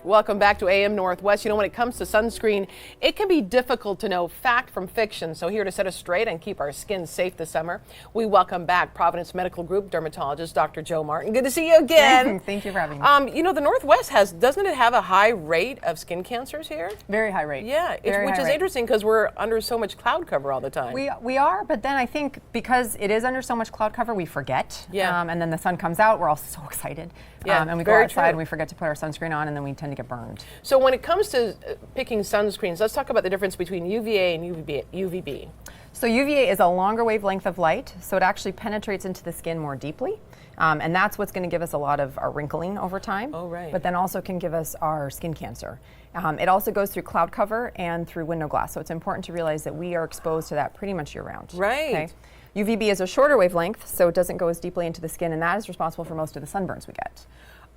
Welcome back to AM Northwest. You know, when it comes to sunscreen, it can be difficult to know fact from fiction. So here to set us straight and keep our skin safe this summer, we welcome back Providence Medical Group dermatologist Dr. Joe Martin. Good to see you again. Thank you for having me. You know, the Northwest doesn't it have a high rate of skin cancers here? Very high rate. Yeah, which is interesting because we're under so much cloud cover all the time. We are, but then I think because it is under so much cloud cover, we forget. Yeah. And then the sun comes out, we're all so excited. Yeah, and we go outside and we forget to put our sunscreen on, and then we tend to get burned. So when it comes to picking sunscreens, let's talk about the difference between UVA and UVB. So UVA is a longer wavelength of light, so it actually penetrates into the skin more deeply. And that's what's going to give us a lot of our wrinkling over time. Oh, right. But then also can give us our skin cancer. It also goes through cloud cover and through window glass. So it's important to realize that we are exposed to that pretty much year round. Right. Okay? UVB is a shorter wavelength, so it doesn't go as deeply into the skin, and that is responsible for most of the sunburns we get.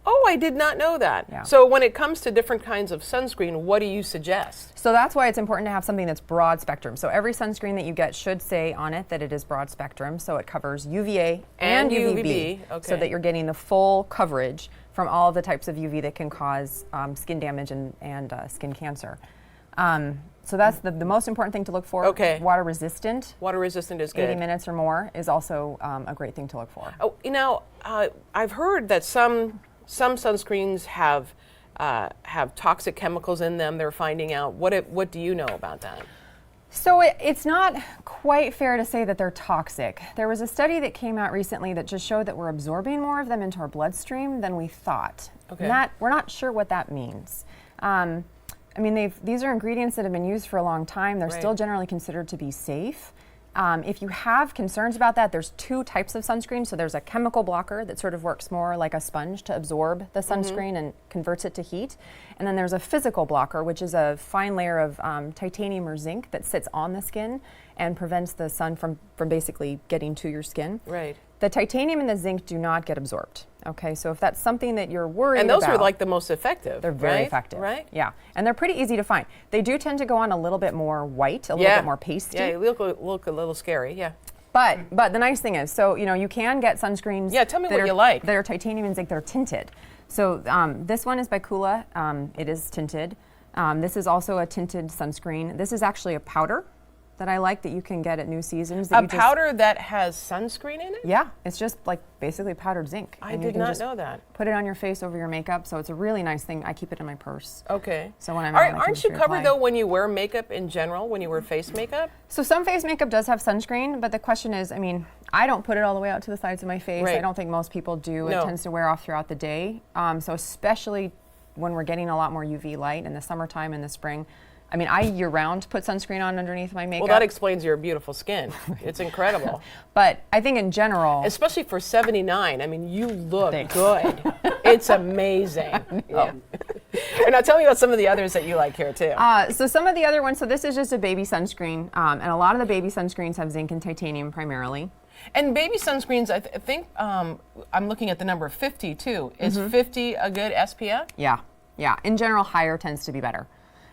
Oh, I did not know that. Yeah. So when it comes to different kinds of sunscreen, what do you suggest? So that's why it's important to have something that's broad spectrum. So every sunscreen that you get should say on it that it is broad spectrum. So it covers UVA and UVB, okay. so that you're getting the full coverage from all of the types of UV that can cause skin damage and skin cancer. So that's the most important thing to look for. Okay. Water resistant. Water resistant is good. 80 minutes or more is also a great thing to look for. Oh, you know, I've heard that some sunscreens have toxic chemicals in them. They're finding out. What do you know about that? So it's not quite fair to say that they're toxic. There was a study that came out recently that just showed that we're absorbing more of them into our bloodstream than we thought. Okay. And we're not sure what that means. I mean, these are ingredients that have been used for a long time. They're Right. still generally considered to be safe. If you have concerns about that, there's two types of sunscreen. So there's a chemical blocker that sort of works more like a sponge to absorb the sunscreen and converts it to heat. And then there's a physical blocker, which is a fine layer of titanium or zinc that sits on the skin and prevents the sun from basically getting to your skin. Right. The titanium and the zinc do not get absorbed. Okay, so if that's something that you're worried And those about, are like the most effective. they're very right? effective. Right? Yeah, and they're pretty easy to find. They do tend to go on a little bit more white, a little bit more pasty. Yeah, you look a little scary. Yeah. But the nice thing is, so you can get sunscreens. Yeah, tell me that what you like. That are titanium and zinc. They're tinted. So this one is by Kula. It is tinted. This is also a tinted sunscreen. This is actually a powder that I like that you can get at New Seasons. A powder that has sunscreen in it? Yeah, it's just like basically powdered zinc. I And you did can not just know that. Put it on your face over your makeup, so it's a really nice thing. I keep it in my purse. Okay. So when I'm All out, right, I can aren't just you covered reapply. though when you wear makeup in general, when you wear face makeup? So some face makeup does have sunscreen, but the question is, I mean, I don't put it all the way out to the sides of my face. Right. I don't think most people do. No. It tends to wear off throughout the day. So especially when we're getting a lot more UV light in the summertime and the spring. I mean, I year-round put sunscreen on underneath my makeup. Well, that explains your beautiful skin. It's incredible. But I think in general, Especially for 79. I mean, you look Thanks. good. It's amazing. Yeah. And now tell me about some of the others that you like here too. so some of the other ones, so this is just a baby sunscreen, and a lot of the baby sunscreens have zinc and titanium primarily. And baby sunscreens, I think I'm looking at the number 50 too. Is 50 a good SPF? Yeah. In general, higher tends to be better.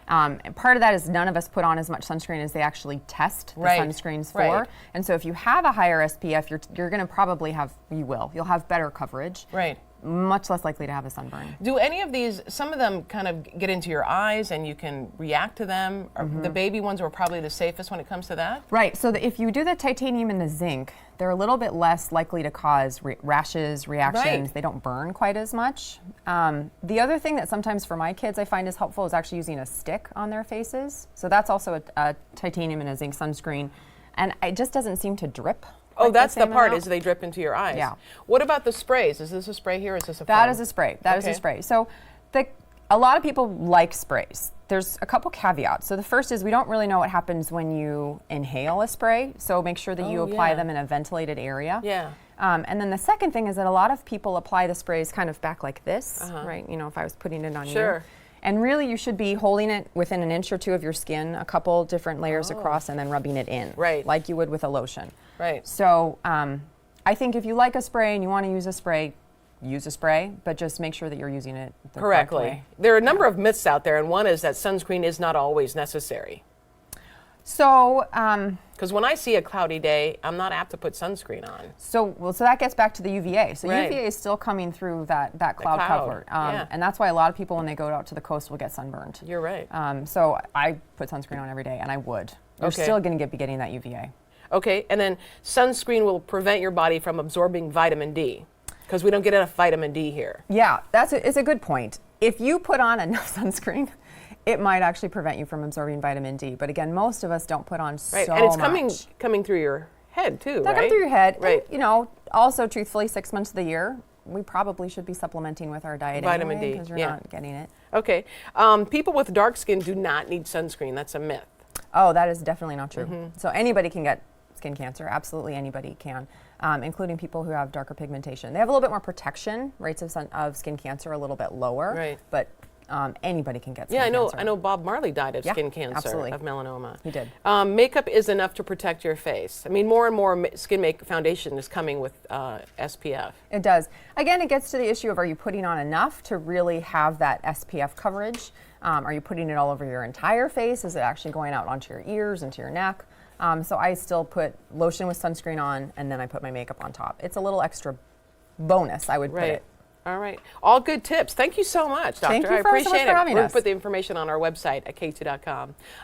And part of that is none of us put on as much sunscreen as they actually test the Right. sunscreens for. Right. And so if you have a higher SPF, you're going to probably you'll have better coverage. Right. Much less likely to have a sunburn. Do any of these, some of them kind of get into your eyes and you can react to them? The baby ones are probably the safest when it comes to that? Right, so if you do the titanium and the zinc, they're a little bit less likely to cause rashes, reactions. Right. They don't burn quite as much. The other thing that sometimes for my kids I find is helpful is actually using a stick on their faces. So that's also a titanium and a zinc sunscreen. And it just doesn't seem to drip. Oh, like that's the same part, amount. is they drip into your eyes. Yeah. What about the sprays? Is this a spray here or is this a That foam? is a spray. That is Okay. a spray. So a lot of people like sprays. There's a couple caveats. So the first is we don't really know what happens when you inhale a spray. So make sure that you apply them in a ventilated area. Yeah. And then the second thing is that a lot of people apply the sprays kind of back like this, right? You know, if I was putting it on Sure. you. And really you should be holding it within an inch or two of your skin, a couple different layers across, and then rubbing it in. Right. Like you would with a lotion. Right. So I think if you like a spray and you want to use a spray, but just make sure that you're using it the correct Correctly. way. There are a number of myths out there, and one is that sunscreen is not always necessary. So, Because when I see a cloudy day, I'm not apt to put sunscreen on. so that gets back to the UVA. So Right. UVA is still coming through that cloud cover. Yeah. And that's why a lot of people, when they go out to the coast, will get sunburned. You're right. So I put sunscreen on every day, and I would. You're Okay. still going to be getting that UVA. Okay, and then sunscreen will prevent your body from absorbing vitamin D, because we don't get enough vitamin D here. Yeah, it's a good point. If you put on enough sunscreen, it might actually prevent you from absorbing vitamin D. But again, most of us don't put on Right, so and it's much. coming through your head too, Not right? coming through your head. Right. And, you know, also truthfully, 6 months of the year, we probably should be supplementing with our diet Vitamin anyway, D, because you're yeah. not getting it. Okay, people with dark skin do not need sunscreen. That's a myth. Oh, that is definitely not true. Mm-hmm. So anybody can get skin cancer. Absolutely anybody can, including people who have darker pigmentation. They have a little bit more protection. Rates of skin cancer are a little bit lower. Right. But anybody can get skin Yeah, cancer. I know Bob Marley died of Yeah, skin cancer, absolutely. of melanoma. He did. Makeup is enough to protect your face. I mean, more and more skin foundation is coming with SPF. It does. Again, it gets to the issue of, are you putting on enough to really have that SPF coverage? Are you putting it all over your entire face? Is it actually going out onto your ears, into your neck? So I still put lotion with sunscreen on, and then I put my makeup on top. It's a little extra bonus, I would put it. All right. All good tips. Thank you so much, Doctor. Thank you I so much appreciate for it. having We'll us. put the information on our website at KATU.com.